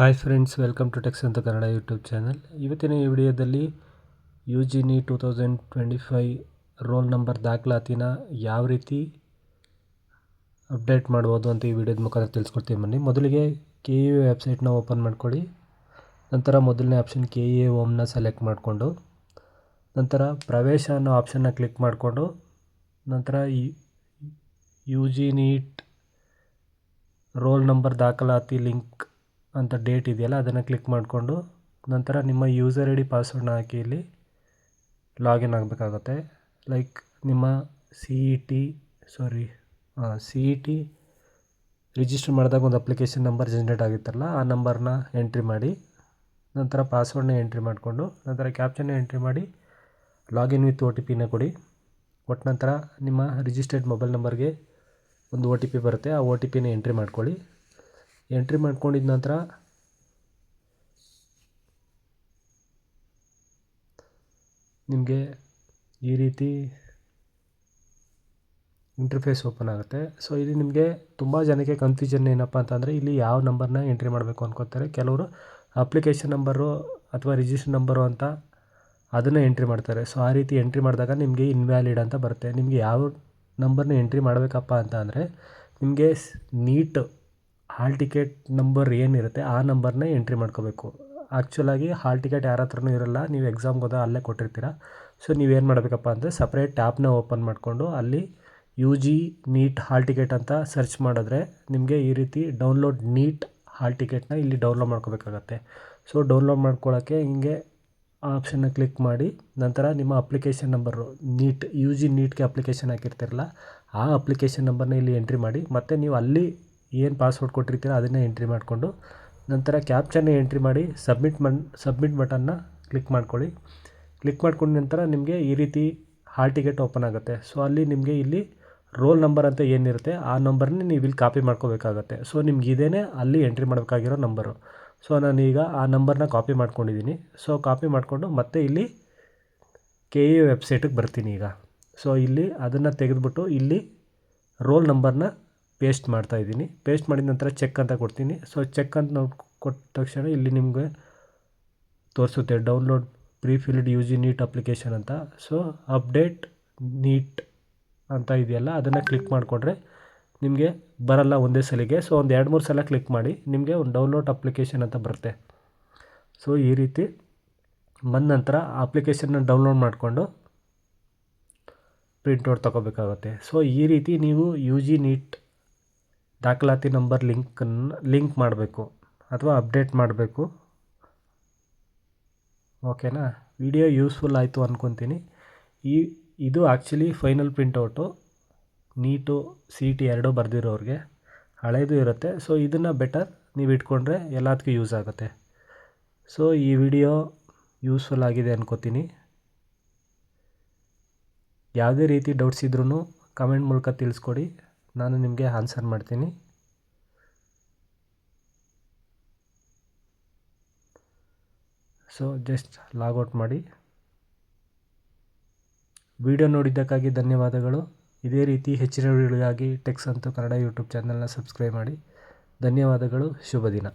Hi friends, welcome to techs ಅಂತ Kannada YouTube channel. ಇವತ್ತಿನ ಈ ವಿಡಿಯೋದಲ್ಲಿ UG NEET 2025 ರೋಲ್ ನಂಬರ್ ದಾಖಲಾತಿನ ಯಾವ ರೀತಿ ಅಪ್ಡೇಟ್ ಮಾಡ್ಬೋದು ಅಂತ ಈ ವಿಡಿಯೋದ ಮುಖಾಂತರ ತಿಳಿಸ್ಕೊಡ್ತೀವಿ. ಬನ್ನಿ. ಮೊದಲಿಗೆ KEA ವೆಬ್ಸೈಟ್ನ ಓಪನ್ ಮಾಡ್ಕೊಳ್ಳಿ. ನಂತರ ಮೊದಲನೇ ಆಪ್ಷನ್ KEA ಹೋಮ್ನ ಸೆಲೆಕ್ಟ್ ಮಾಡಿಕೊಂಡು ನಂತರ ಪ್ರವೇಶ ಅನ್ನೋ ಆಪ್ಷನ್ನ ಕ್ಲಿಕ್ ಮಾಡಿಕೊಂಡು ನಂತರ UG NEET ರೋಲ್ ನಂಬರ್ ದಾಖಲಾತಿ ಲಿಂಕ್ ಅಂತ ಡೇಟ್ ಇದೆಯಲ್ಲ ಅದನ್ನು ಕ್ಲಿಕ್ ಮಾಡಿಕೊಂಡು ನಂತರ ನಿಮ್ಮ ಯೂಸರ್ ID ಪಾಸ್ವರ್ಡ್ನ ಹಾಕಿ ಇಲ್ಲಿ ಲಾಗಿನ್ ಆಗಬೇಕಾಗುತ್ತೆ. ಲೈಕ್ ನಿಮ್ಮ CET ರಿಜಿಸ್ಟರ್ ಮಾಡಿದಾಗ ಒಂದು ಅಪ್ಲಿಕೇಶನ್ ನಂಬರ್ ಜನ್ರೇಟ್ ಆಗಿತ್ತಲ್ಲ ಆ ನಂಬರ್ನ ಎಂಟ್ರಿ ಮಾಡಿ ನಂತರ ಪಾಸ್ವರ್ಡ್ನ ಎಂಟ್ರಿ ಮಾಡಿಕೊಂಡು ನಂತರ ಕ್ಯಾಪ್ಚನ್ನ ಎಂಟ್ರಿ ಮಾಡಿ ಲಾಗಿನ್ ವಿತ್ OTPನ ಕೊಡಿ. ಕೊಟ್ಟ ನಂತರ ನಿಮ್ಮ ರಿಜಿಸ್ಟರ್ಡ್ ಮೊಬೈಲ್ ನಂಬರ್ಗೆ ಒಂದು OTP ಬರುತ್ತೆ. ಆ OTPನ ಎಂಟ್ರಿ ಮಾಡ್ಕೊಳ್ಳಿ. ಎಂಟ್ರಿ ಮಾಡ್ಕೊಂಡಿದ್ದ ನಂತರ ನಿಮಗೆ ಈ ರೀತಿ ಇಂಟರ್ಫೇಸ್ ಓಪನ್ ಆಗುತ್ತೆ. ಸೊ ಇಲ್ಲಿ ನಿಮಗೆ ತುಂಬ ಜನಕ್ಕೆ ಕನ್ಫ್ಯೂಷನ್ ಏನಪ್ಪ ಅಂತಂದರೆ ಇಲ್ಲಿ ಯಾವ ನಂಬರ್ನ ಎಂಟ್ರಿ ಮಾಡಬೇಕು ಅನ್ಕೋತಾರೆ. ಕೆಲವರು ಅಪ್ಲಿಕೇಶನ್ ನಂಬರು ಅಥವಾ ರಿಜಿಸ್ಟರ್ ನಂಬರು ಅಂತ ಅದನ್ನು ಎಂಟ್ರಿ ಮಾಡ್ತಾರೆ. ಸೊ ಆ ರೀತಿ ಎಂಟ್ರಿ ಮಾಡಿದಾಗ ನಿಮಗೆ ಇನ್ವ್ಯಾಲಿಡ್ ಅಂತ ಬರುತ್ತೆ. ನಿಮಗೆ ಯಾವ ನಂಬರ್ನ ಎಂಟ್ರಿ ಮಾಡಬೇಕಪ್ಪ ಅಂತ ಅಂದರೆ ನಿಮಗೆ ನೀಟ್ ಹಾಲ್ ಟಿಕೆಟ್ ನಂಬರ್ ಏನಿರುತ್ತೆ ಆ ನಂಬರ್ನ ಎಂಟ್ರಿ ಮಾಡ್ಕೋಬೇಕು. ಆ್ಯಕ್ಚುಲಾಗಿ ಹಾಲ್ ಟಿಕೆಟ್ ಯಾರ ಹತ್ರನೂ ಇರೋಲ್ಲ, ನೀವು ಎಕ್ಸಾಮ್ಗೆ ಹೋದಾಗ ಅಲ್ಲೇ ಕೊಟ್ಟಿರ್ತೀರ. ಸೊ ನೀವೇನು ಮಾಡಬೇಕಪ್ಪ ಅಂದರೆ ಸಪ್ರೇಟ್ ಟ್ಯಾಬ್ನ ಓಪನ್ ಮಾಡಿಕೊಂಡು ಅಲ್ಲಿ UG NEET ಹಾಲ್ ಟಿಕೆಟ್ ಅಂತ ಸರ್ಚ್ ಮಾಡಿದ್ರೆ ನಿಮಗೆ ಈ ರೀತಿ ಡೌನ್ಲೋಡ್ ನೀಟ್ ಹಾಲ್ ಟಿಕೆಟ್ನ ಇಲ್ಲಿ ಡೌನ್ಲೋಡ್ ಮಾಡ್ಕೋಬೇಕಾಗತ್ತೆ. ಸೊ ಡೌನ್ಲೋಡ್ ಮಾಡ್ಕೊಳ್ಳೋಕ್ಕೆ ಹಿಂಗೆ ಆ ಆಪ್ಷನ್ನ ಕ್ಲಿಕ್ ಮಾಡಿ ನಂತರ ನಿಮ್ಮ ಅಪ್ಲಿಕೇಶನ್ ನಂಬರು UG NEETಗೆ ಅಪ್ಲಿಕೇಶನ್ ಹಾಕಿರ್ತಿರಲ್ಲ ಆ ಅಪ್ಲಿಕೇಶನ್ ನಂಬರ್ನ ಇಲ್ಲಿ ಎಂಟ್ರಿ ಮಾಡಿ ಮತ್ತು ನೀವು ಅಲ್ಲಿ ಏನು ಪಾಸ್ವರ್ಡ್ ಕೊಟ್ಟಿರ್ತೀರ ಅದನ್ನು ಎಂಟ್ರಿ ಮಾಡಿಕೊಂಡು ನಂತರ ಕ್ಯಾಪ್ಚನ್ನ ಎಂಟ್ರಿ ಮಾಡಿ ಸಬ್ಮಿಟ್ ಬಟನ್ನ ಕ್ಲಿಕ್ ಮಾಡ್ಕೊಳ್ಳಿ. ಕ್ಲಿಕ್ ಮಾಡ್ಕೊಂಡ ನಂತರ ನಿಮಗೆ ಈ ರೀತಿ ಹಾಲ್ ಟಿಕೆಟ್ ಓಪನ್ ಆಗುತ್ತೆ. ಸೊ ಅಲ್ಲಿ ನಿಮಗೆ ಇಲ್ಲಿ ರೋಲ್ ನಂಬರ್ ಅಂತ ಏನಿರುತ್ತೆ ಆ ನಂಬರ್ನ ನೀವು ಇಲ್ಲಿ ಕಾಪಿ ಮಾಡ್ಕೋಬೇಕಾಗತ್ತೆ. ಸೊ ನಿಮ್ಗೆ ಇದೇನೆ ಅಲ್ಲಿ ಎಂಟ್ರಿ ಮಾಡಬೇಕಾಗಿರೋ ನಂಬರು. ಸೊ ನಾನೀಗ ಆ ನಂಬರ್ನ ಕಾಪಿ ಮಾಡ್ಕೊಂಡಿದ್ದೀನಿ. ಸೊ ಕಾಪಿ ಮಾಡಿಕೊಂಡು ಮತ್ತೆ ಇಲ್ಲಿ KEA ವೆಬ್ಸೈಟಿಗೆ ಬರ್ತೀನಿ ಈಗ. ಸೊ ಇಲ್ಲಿ ಅದನ್ನು ತೆಗೆದುಬಿಟ್ಟು ಇಲ್ಲಿ ರೋಲ್ ನಂಬರ್ನ ಪೇಸ್ಟ್ ಮಾಡ್ತಾಯಿದ್ದೀನಿ. ಪೇಸ್ಟ್ ಮಾಡಿದ ನಂತರ ಚೆಕ್ ಅಂತ ಕೊಡ್ತೀನಿ. ಸೊ ಚೆಕ್ ಅಂತ ನಾವು ಕೊಟ್ಟ ತಕ್ಷಣ ಇಲ್ಲಿ ನಿಮಗೆ ತೋರಿಸುತ್ತೆ ಡೌನ್ಲೋಡ್ ಪ್ರೀಫಿಲ್ಡ್ UG NEET ಅಪ್ಲಿಕೇಶನ್ ಅಂತ. ಸೊ ಅಪ್ಡೇಟ್ ನೀಟ್ ಅಂತ ಇದೆಯಲ್ಲ ಅದನ್ನು ಕ್ಲಿಕ್ ಮಾಡಿಕೊಂಡ್ರೆ ನಿಮಗೆ ಬರಲ್ಲ ಒಂದೇ ಸಲಿಗೆ. ಸೊ ಒಂದು 2-3 ಸಲ ಕ್ಲಿಕ್ ಮಾಡಿ ನಿಮಗೆ ಒಂದು ಡೌನ್ಲೋಡ್ ಅಪ್ಲಿಕೇಶನ್ ಅಂತ ಬರುತ್ತೆ. ಸೊ ಈ ರೀತಿ ಬಂದ ನಂತರ ಅಪ್ಲಿಕೇಶನ್ನ ಡೌನ್ಲೋಡ್ ಮಾಡಿಕೊಂಡು ಪ್ರಿಂಟ್ಔಟ್ ತೊಗೋಬೇಕಾಗುತ್ತೆ. ಸೊ ಈ ರೀತಿ ನೀವು UG NEET ದಾಖಲಾತಿ ನಂಬರ್ ಲಿಂಕ್ ಮಾಡಬೇಕು ಅಥವಾ ಅಪ್ಡೇಟ್ ಮಾಡಬೇಕು. ಓಕೆನಾ? ವಿಡಿಯೋ ಯೂಸ್ಫುಲ್ ಆಯಿತು ಅಂದ್ಕೊತೀನಿ. ಇದು actually final printout NEET CET ಎರಡೂ ಬರೆದಿರೋರಿಗೆ ಹಳೇದು ಇರುತ್ತೆ. ಸೊ ಇದನ್ನು ಬೆಟರ್ ನೀವು ಇಟ್ಕೊಂಡ್ರೆ ಎಲ್ಲದಕ್ಕೂ ಯೂಸ್ ಆಗುತ್ತೆ. ಸೊ ಈ ವಿಡಿಯೋ ಯೂಸ್ಫುಲ್ ಆಗಿದೆ ಅಂದ್ಕೋತೀನಿ. ಯಾವುದೇ ರೀತಿ ಡೌಟ್ಸ್ ಇದ್ರೂ ಕಮೆಂಟ್ ಮೂಲಕ ತಿಳಿಸ್ಕೊಡಿ, ನಾನು ನಿಮಗೆ ಆನ್ಸರ್ ಮಾಡ್ತೀನಿ. ಸೊ ಜಸ್ಟ್ ಲಾಗೌಟ್ ಮಾಡಿ. ವಿಡಿಯೋ ನೋಡಿದ್ದಕ್ಕಾಗಿ ಧನ್ಯವಾದಗಳು. ಇದೇ ರೀತಿ ಹೆಚ್ಚಿನ ವಿಡಿಯೋಗಳಿಗಾಗಿ ಟೆಕ್ಸ್ ಅಂತ ಕನ್ನಡ ಯೂಟ್ಯೂಬ್ ಚಾನಲ್ನ ಸಬ್ಸ್ಕ್ರೈಬ್ ಮಾಡಿ. ಧನ್ಯವಾದಗಳು. ಶುಭ ದಿನ.